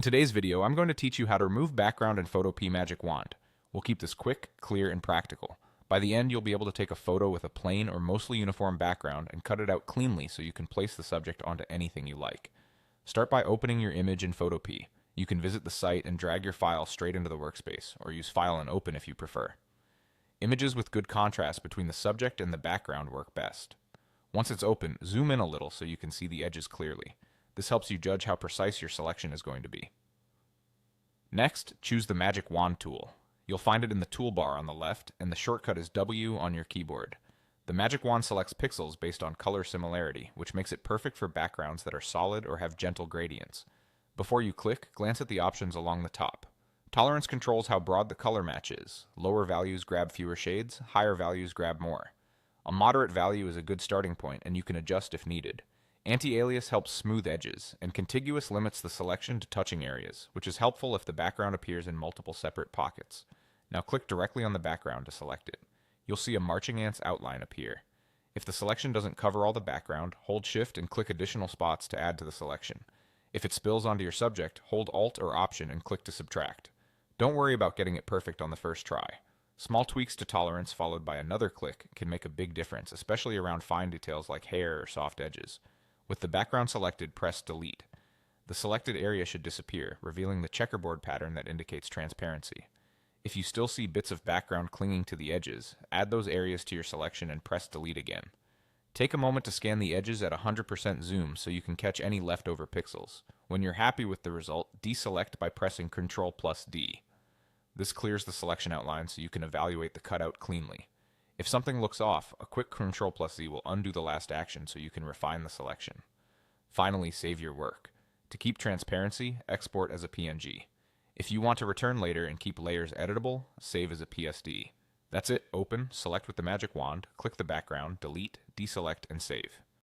In today's video, I'm going to teach you how to remove background in Photopea Magic Wand. We'll keep this quick, clear, and practical. By the end, you'll be able to take a photo with a plain or mostly uniform background and cut it out cleanly so you can place the subject onto anything you like. Start by opening your image in Photopea. You can visit the site and drag your file straight into the workspace, or use File and Open if you prefer. Images with good contrast between the subject and the background work best. Once it's open, zoom in a little so you can see the edges clearly. This helps you judge how precise your selection is going to be. Next, choose the Magic Wand tool. You'll find it in the toolbar on the left, and the shortcut is W on your keyboard. The Magic Wand selects pixels based on color similarity, which makes it perfect for backgrounds that are solid or have gentle gradients. Before you click, glance at the options along the top. Tolerance controls how broad the color match is. Lower values grab fewer shades, higher values grab more. A moderate value is a good starting point, and you can adjust if needed. Anti-alias helps smooth edges, and contiguous limits the selection to touching areas, which is helpful if the background appears in multiple separate pockets. Now click directly on the background to select it. You'll see a marching ant's outline appear. If the selection doesn't cover all the background, hold Shift and click additional spots to add to the selection. If it spills onto your subject, hold Alt or Option and click to subtract. Don't worry about getting it perfect on the first try. Small tweaks to tolerance followed by another click can make a big difference, especially around fine details like hair or soft edges. With the background selected, press Delete. The selected area should disappear, revealing the checkerboard pattern that indicates transparency. If you still see bits of background clinging to the edges, add those areas to your selection and press Delete again. Take a moment to scan the edges at 100% zoom so you can catch any leftover pixels. When you're happy with the result, deselect by pressing Ctrl+D. This clears the selection outline so you can evaluate the cutout cleanly. If something looks off, a quick Ctrl+Z will undo the last action so you can refine the selection. Finally, save your work. To keep transparency, export as a PNG. If you want to return later and keep layers editable, save as a PSD. That's it. Open, select with the Magic Wand, click the background, delete, deselect, and save.